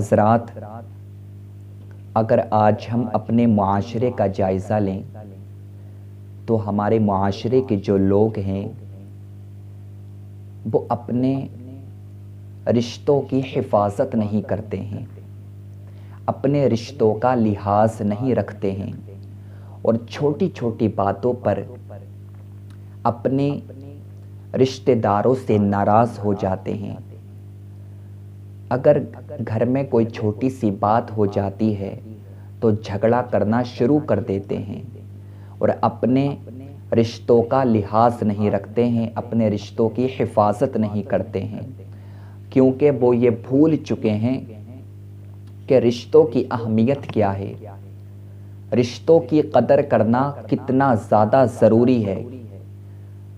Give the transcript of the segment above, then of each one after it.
حضرات، اگر آج ہم اپنے معاشرے کا جائزہ لیں تو ہمارے معاشرے کے جو لوگ ہیں وہ اپنے رشتوں کی حفاظت نہیں کرتے ہیں، اپنے رشتوں کا لحاظ نہیں رکھتے ہیں اور چھوٹی چھوٹی باتوں پر اپنے رشتہ داروں سے ناراض ہو جاتے ہیں۔ اگر گھر میں کوئی چھوٹی سی بات ہو جاتی ہے تو جھگڑا کرنا شروع کر دیتے ہیں اور اپنے رشتوں کا لحاظ نہیں رکھتے ہیں، اپنے رشتوں کی حفاظت نہیں کرتے ہیں، کیونکہ وہ یہ بھول چکے ہیں کہ رشتوں کی اہمیت کیا ہے، رشتوں کی قدر کرنا کتنا زیادہ ضروری ہے،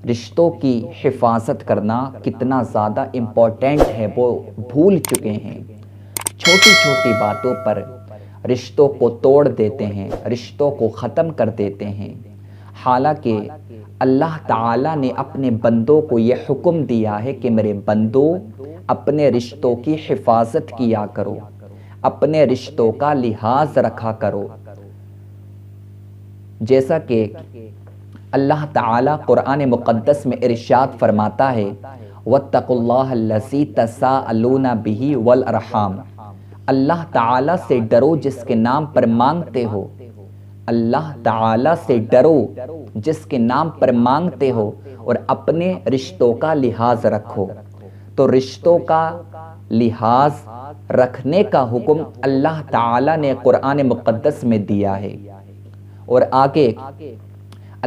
رشتوں کی حفاظت کرنا کتنا زیادہ امپورٹنٹ ہے، وہ بھول چکے ہیں۔ چھوٹی چھوٹی باتوں پر رشتوں کو توڑ دیتے ہیں، رشتوں کو ختم کر دیتے ہیں، حالانکہ اللہ تعالیٰ نے اپنے بندوں کو یہ حکم دیا ہے کہ میرے بندو اپنے رشتوں کی حفاظت کیا کرو، اپنے رشتوں کا لحاظ رکھا کرو۔ جیسا کہ اللہ تعالیٰ قرآن مقدس میں ارشاد فرماتا ہے وَاتَّقُوا اللَّهَ الَّذِي تَسَاءَلُونَ بِهِ وَالْأَرْحَامَ، اللہ تعالیٰ سے ڈرو جس کے نام پر مانگتے ہو، اللہ تعالیٰ سے ڈرو جس کے نام پر مانگتے ہو اور اپنے رشتوں کا لحاظ رکھو۔ تو رشتوں کا لحاظ رکھنے کا حکم اللہ تعالیٰ نے قرآن مقدس میں دیا ہے۔ اور آگے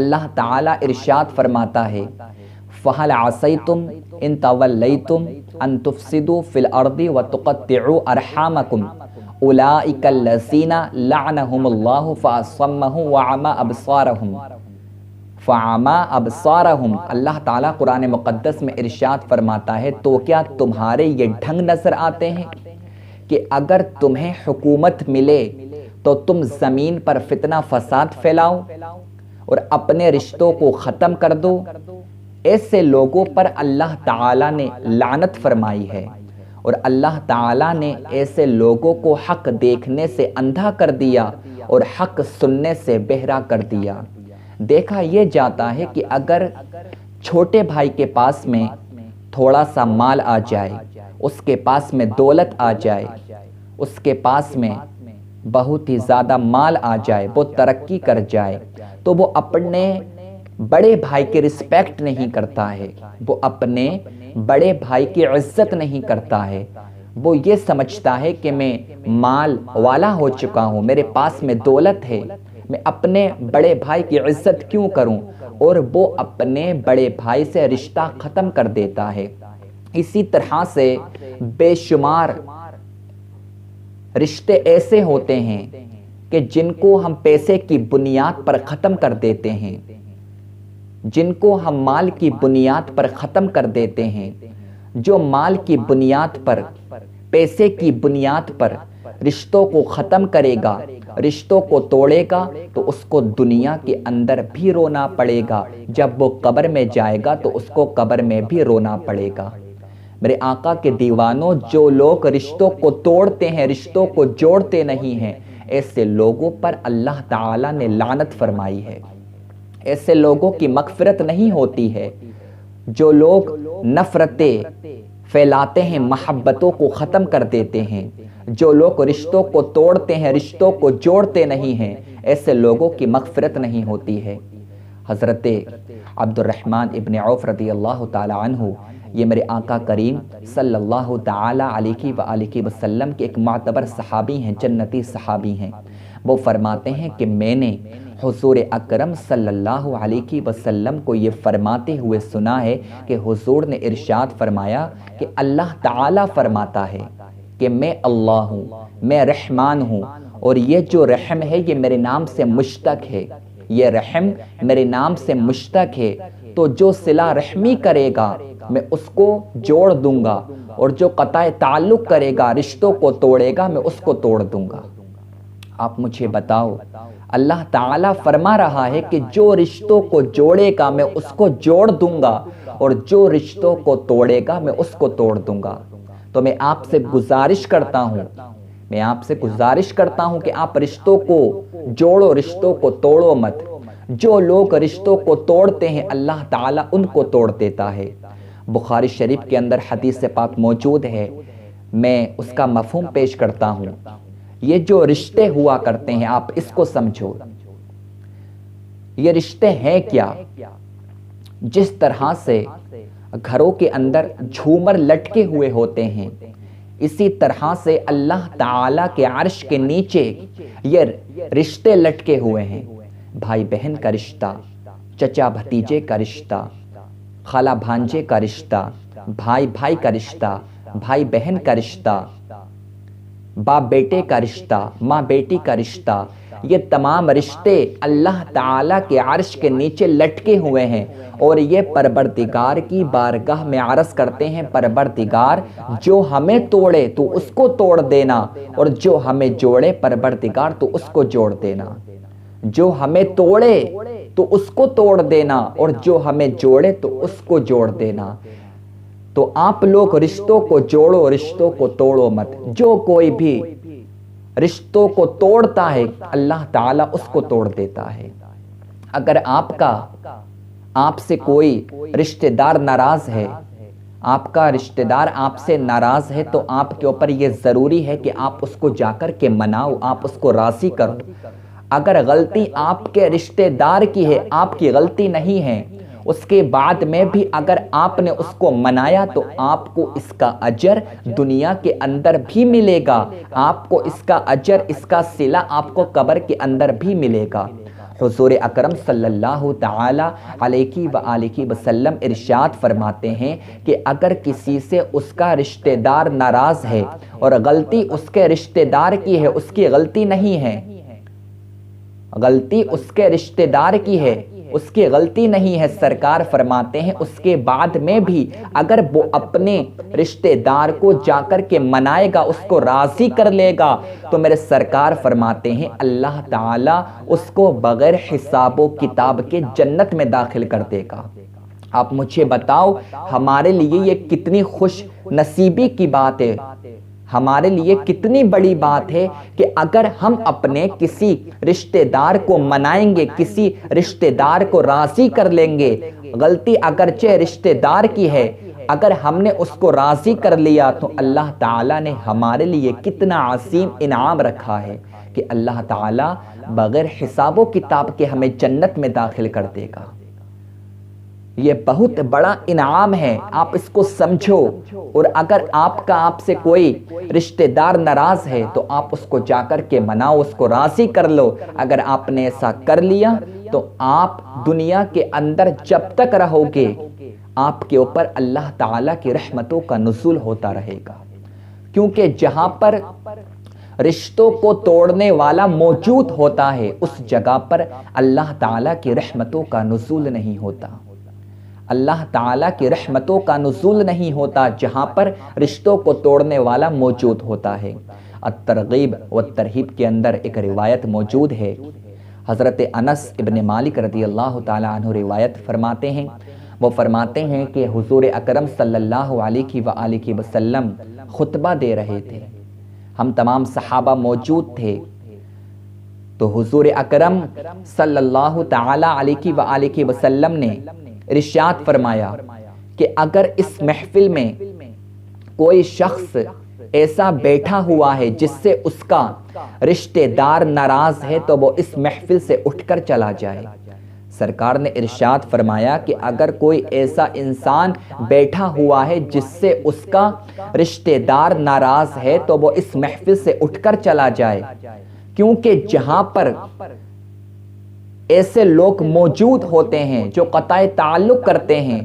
اللہ تعالیٰ ارشاد فرماتا ہے فَهَلْ عَصَيْتُمْ إِن تَوَلَّيْتُمْ أَن تُفْسِدُوا فِي الْأَرْضِ وَتُقَطِّعُوا أَرْحَامَكُمْ أُولَئِكَ الَّذِينَ لَعَنَهُمُ اللَّهُ فَأَصَمَّهُمْ وَأَعْمَى أَبْصَارَهُمْ۔ اللہ تعالیٰ قرآن مقدس میں ارشاد فرماتا ہے تو کیا تمہارے یہ ڈھنگ نظر آتے ہیں کہ اگر تمہیں حکومت ملے تو تم زمین پر فتنہ فساد پھیلاؤ اور اپنے رشتوں کو ختم کر دو؟ ایسے لوگوں پر اللہ تعالیٰ نے لعنت فرمائی ہے اور اللہ تعالیٰ نے ایسے لوگوں کو حق دیکھنے سے اندھا کر دیا اور حق سننے سے بہرا کر دیا۔ دیکھا یہ جاتا ہے کہ اگر چھوٹے بھائی کے پاس میں تھوڑا سا مال آ جائے، اس کے پاس میں دولت آ جائے، اس کے پاس میں بہت ہی زیادہ مال آ جائے، وہ ترقی کر جائے، تو وہ اپنے بڑے بھائی کی رسپیکٹ نہیں کرتا ہے، وہ اپنے بڑے بھائی کی عزت نہیں کرتا ہے۔ وہ یہ سمجھتا ہے کہ میں مال والا ہو چکا ہوں، میرے پاس میں دولت ہے، میں اپنے بڑے بھائی کی عزت کیوں کروں، اور وہ اپنے بڑے بھائی سے رشتہ ختم کر دیتا ہے۔ اسی طرح سے بے شمار رشتے ایسے ہوتے ہیں کہ جن کو ہم پیسے کی بنیاد پر ختم کر دیتے ہیں، جن کو ہم مال کی بنیاد پر ختم کر دیتے ہیں۔ جو مال کی بنیاد پر، پیسے کی بنیاد پر رشتوں کو ختم کرے گا، رشتوں کو توڑے گا، تو اس کو دنیا کے اندر بھی رونا پڑے گا، جب وہ قبر میں جائے گا تو اس کو قبر میں بھی رونا پڑے گا۔ میرے آقا کے دیوانوں، جو لوگ رشتوں کو توڑتے ہیں، رشتوں کو جوڑتے نہیں ہیں، ایسے لوگوں پر اللہ تعالیٰ نے لعنت فرمائی ہے، ایسے لوگوں کی مغفرت نہیں ہوتی ہے۔ جو لوگ نفرتیں پھیلاتے ہیں، محبتوں کو ختم کر دیتے ہیں، جو لوگ رشتوں کو توڑتے ہیں، رشتوں کو جوڑتے نہیں ہیں، ایسے لوگوں کی مغفرت نہیں ہوتی ہے۔ حضرت عبد الرحمن ابن عوف رضی اللہ تعالی عنہ، یہ میرے آقا کریم صلی اللہ تعالی علیہ وآلہ وسلم کے ایک معتبر صحابی ہیں، جنتی صحابی ہیں۔ وہ فرماتے ہیں کہ میں نے حضور اکرم صلی اللہ علیہ وسلم کو یہ فرماتے ہوئے سنا ہے کہ حضور نے ارشاد فرمایا کہ اللہ تعالیٰ فرماتا ہے کہ میں اللہ ہوں، میں رحمان ہوں، اور یہ جو رحم ہے یہ میرے نام سے مشتق ہے، یہ رحم میرے نام سے مشتق ہے، تو جو صلہ رحمی کرے گا میں اس کو جوڑ دوں گا، اور جو قطع تعلق کرے گا، رشتوں کو توڑے گا، میں اس کو توڑ دوں گا۔ آپ مجھے بتاؤ، اللہ تعالیٰ فرما رہا ہے کہ جو رشتوں کو جوڑے گا میں اس کو جوڑ دوں گا، اور جو رشتوں کو توڑے گا میں اس کو توڑ دوں گا۔ تو میں آپ سے گزارش کرتا ہوں میں آپ سے گزارش کرتا ہوں کہ آپ رشتوں کو جوڑو، رشتوں کو توڑو مت۔ جو لوگ رشتوں کو توڑتے ہیں اللہ تعالیٰ ان کو توڑ دیتا ہے۔ بخاری شریف کے اندر حدیث پاک موجود ہے، میں اس کا مفہوم پیش کرتا ہوں۔ یہ جو رشتے ہوا کرتے ہیں آپ اس کو سمجھو، یہ رشتے ہیں کیا؟ جس طرح سے گھروں کے اندر جھومر لٹکے ہوئے ہوتے ہیں، اسی طرح سے اللہ تعالیٰ کے عرش کے نیچے یہ رشتے لٹکے ہوئے ہیں۔ بھائی بہن کا رشتہ، چچا بھتیجے کا رشتہ، خالہ بھانجے کا رشتہ، بھائی بھائی کا رشتہ، بھائی بہن کا رشتہ، باپ بیٹے کا رشتہ، ماں بیٹی کا رشتہ، یہ تمام رشتے اللہ تعالیٰ کے عرش کے نیچے لٹکے ہوئے ہیں، اور یہ پروردگار کی بارگاہ میں عرض کرتے ہیں، پروردگار جو ہمیں توڑے تو اس کو توڑ دینا، اور جو ہمیں جوڑے پروردگار تو اس کو جوڑ دینا۔ جو ہمیں توڑے تو اس کو توڑ دینا، اور جو ہمیں جوڑے تو اس کو جوڑ دینا۔ تو آپ لوگ رشتوں کو جوڑو، رشتوں کو توڑو مت۔ جو کوئی بھی رشتوں کو توڑتا ہے اللہ تعالیٰ اس کو توڑ دیتا ہے۔ اگر آپ سے کوئی رشتہ دار ناراض ہے، آپ کا رشتہ دار آپ سے ناراض ہے، تو آپ کے اوپر یہ ضروری ہے کہ آپ اس کو جا کر کے مناؤ، آپ اس کو راضی کرو۔ اگر غلطی آپ کے رشتہ دار کی ہے، آپ کی غلطی نہیں ہے، اس کے بعد میں بھی اگر آپ نے اس کو منایا تو آپ کو اس کا اجر دنیا کے اندر بھی ملے گا، آپ کو اس کا اجر، اس کا صلہ آپ کو قبر کے اندر بھی ملے گا۔ حضور اکرم صلی اللہ تعالی علیہ وآلہ وسلم ارشاد فرماتے ہیں کہ اگر کسی سے اس کا رشتہ دار ناراض ہے اور غلطی اس کے رشتہ دار کی ہے، اس کی غلطی نہیں ہے، غلطی اس کے رشتہ دار کی ہے، اس کی غلطی نہیں ہے، سرکار فرماتے ہیں اس کے بعد میں بھی اگر وہ اپنے رشتہ دار کو جا کر کے منائے گا، اس کو راضی کر لے گا، تو میرے سرکار فرماتے ہیں اللہ تعالیٰ اس کو بغیر حساب و کتاب کے جنت میں داخل کر دے گا۔ آپ مجھے بتاؤ ہمارے لیے یہ کتنی خوش نصیبی کی بات ہے، ہمارے لیے کتنی بڑی بات ہے کہ اگر ہم اپنے کسی رشتہ دار کو منائیں گے، کسی رشتہ دار کو راضی کر لیں گے، غلطی اگرچہ رشتہ دار کی ہے، اگر ہم نے اس کو راضی کر لیا تو اللہ تعالیٰ نے ہمارے لیے کتنا عظیم انعام رکھا ہے کہ اللہ تعالیٰ بغیر حساب و کتاب کے ہمیں جنت میں داخل کر دے گا۔ یہ بہت بڑا انعام ہے، آپ اس کو سمجھو۔ اور اگر آپ سے کوئی رشتہ دار ناراض ہے تو آپ اس کو جا کر کے مناؤ، اس کو راضی کر لو۔ اگر آپ نے ایسا کر لیا تو آپ دنیا کے اندر جب تک رہو گے آپ کے اوپر اللہ تعالیٰ کی رحمتوں کا نزول ہوتا رہے گا، کیونکہ جہاں پر رشتوں کو توڑنے والا موجود ہوتا ہے اس جگہ پر اللہ تعالیٰ کی رحمتوں کا نزول نہیں ہوتا، اللہ تعالیٰ کی رحمتوں کا نزول نہیں ہوتا جہاں پر رشتوں کو توڑنے والا موجود ہوتا ہے۔ الترغیب والترہیب کے اندر ایک روایت موجود ہے، حضرت انس ابن مالک رضی اللہ تعالیٰ عنہ روایت فرماتے ہیں، وہ فرماتے ہیں کہ حضور اکرم صلی اللہ علیہ وآلہ وسلم خطبہ دے رہے تھے، ہم تمام صحابہ موجود تھے، تو حضور اکرم صلی اللہ تعالیٰ علیہ وآلہ وسلم نے ارشاد فرمایا کہ اگر اس محفل میں کوئی شخص ایسا بیٹھا ہوا ہے جس سے اس کا رشتہ دار ناراض ہے تو وہ اس محفل سے اٹھ کر چلا جائے۔ سرکار نے ارشاد فرمایا کہ اگر کوئی ایسا انسان بیٹھا ہوا ہے جس سے اس کا رشتہ دار ناراض ہے تو وہ اس محفل سے اٹھ کر چلا جائے، کیونکہ جہاں پر ایسے لوگ موجود ہوتے ہیں جو قطع تعلق کرتے ہیں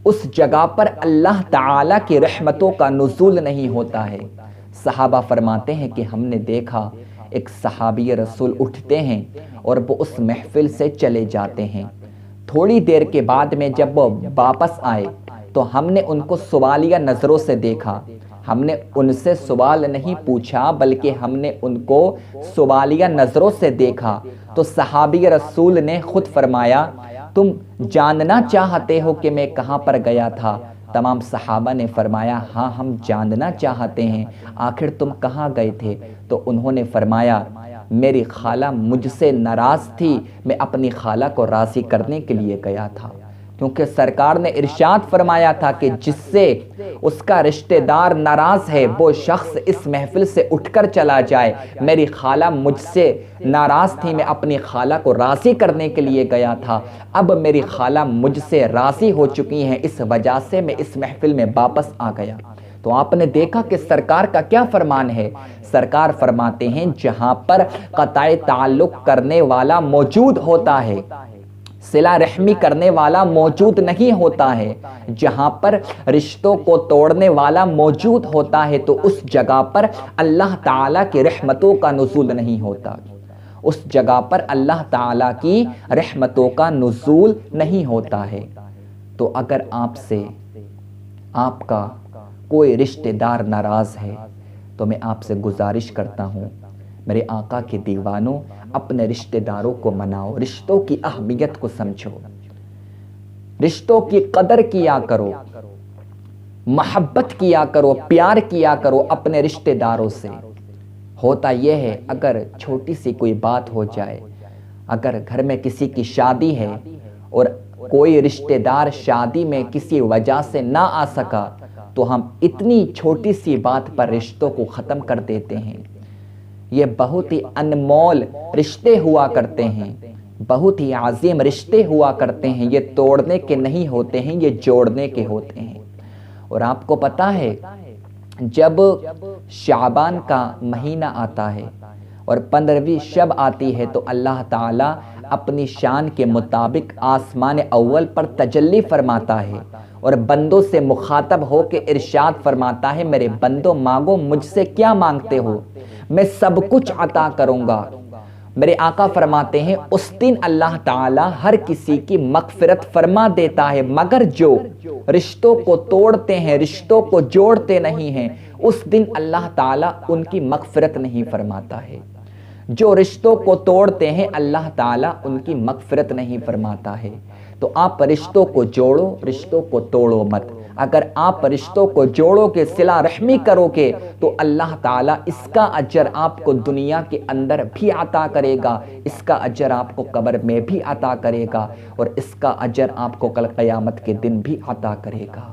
اس جگہ پر اللہ تعالیٰ کی رحمتوں کا نزول نہیں ہوتا ہے۔ صحابہ فرماتے ہیں کہ ہم نے دیکھا ایک صحابی رسول اٹھتے ہیں اور وہ اس محفل سے چلے جاتے ہیں، تھوڑی دیر کے بعد میں جب وہ واپس آئے تو ہم نے ان کو سوالیہ نظروں سے دیکھا، ہم نے ان سے سوال نہیں پوچھا بلکہ ہم نے ان کو سوالیہ نظروں سے دیکھا، تو صحابی رسول نے خود فرمایا تم جاننا چاہتے ہو کہ میں کہاں پر گیا تھا؟ تمام صحابہ نے فرمایا ہاں ہم جاننا چاہتے ہیں آخر تم کہاں گئے تھے؟ تو انہوں نے فرمایا میری خالہ مجھ سے ناراض تھی، میں اپنی خالہ کو راضی کرنے کے لیے گیا تھا، کیونکہ سرکار نے ارشاد فرمایا تھا کہ جس سے اس کا رشتہ دار ناراض ہے وہ شخص اس محفل سے اٹھ کر چلا جائے۔ میری خالہ مجھ سے ناراض تھی، میں اپنی خالہ کو راضی کرنے کے لیے گیا تھا، اب میری خالہ مجھ سے راضی ہو چکی ہیں، اس وجہ سے میں اس محفل میں واپس آ گیا۔ تو آپ نے دیکھا کہ سرکار کا کیا فرمان ہے؟ سرکار فرماتے ہیں جہاں پر قطع تعلق کرنے والا موجود ہوتا ہے، صلہ رحمی کرنے والا موجود نہیں ہوتا ہے، جہاں پر رشتوں کو توڑنے والا موجود ہوتا ہے تو اس جگہ پر اللہ تعالیٰ کی رحمتوں کا نزول نہیں ہوتا، اس جگہ پر اللہ تعالیٰ کی رحمتوں کا نزول نہیں ہوتا ہے۔ تو اگر آپ سے آپ کا کوئی رشتہ دار ناراض ہے تو میں آپ سے گزارش کرتا ہوں میرے آقا کے دیوانوں، اپنے رشتہ داروں کو مناؤ، رشتوں کی اہمیت کو سمجھو، رشتوں کی قدر کیا کرو، محبت کیا کرو، پیار کیا کرو اپنے رشتہ داروں سے۔ ہوتا یہ ہے اگر چھوٹی سی کوئی بات ہو جائے، اگر گھر میں کسی کی شادی ہے اور کوئی رشتہ دار شادی میں کسی وجہ سے نہ آ سکا تو ہم اتنی چھوٹی سی بات پر رشتوں کو ختم کر دیتے ہیں۔ یہ بہت ہی انمول رشتے ہوا کرتے ہیں، بہت ہی عظیم رشتے ہوا کرتے ہیں، یہ توڑنے کے نہیں ہوتے ہیں، یہ جوڑنے کے ہوتے ہیں۔ اور آپ کو پتا ہے جب شعبان کا مہینہ آتا ہے اور 15ویں شب آتی ہے تو اللہ تعالیٰ اپنی شان کے مطابق آسمان اول پر تجلی فرماتا ہے اور بندوں سے مخاطب ہو کے ارشاد فرماتا ہے میرے بندوں مانگو، مجھ سے کیا مانگتے ہو، میں سب کچھ عطا کروں گا۔ میرے آقا فرماتے ہیں اس دن اللہ تعالیٰ ہر کسی کی مغفرت فرما دیتا ہے، مگر جو رشتوں کو توڑتے ہیں، رشتوں کو جوڑتے نہیں ہیں، اس دن اللہ تعالیٰ ان کی مغفرت نہیں فرماتا ہے۔ جو رشتوں کو توڑتے ہیں اللہ تعالیٰ ان کی مغفرت نہیں فرماتا ہے۔ تو آپ رشتوں کو جوڑو، رشتوں کو توڑو مت۔ اگر آپ رشتوں کو جوڑو گے، صلہ رحمی کرو گے تو اللہ تعالیٰ اس کا اجر آپ کو دنیا کے اندر بھی عطا کرے گا، اس کا اجر آپ کو قبر میں بھی عطا کرے گا، اور اس کا اجر آپ کو کل قیامت کے دن بھی عطا کرے گا۔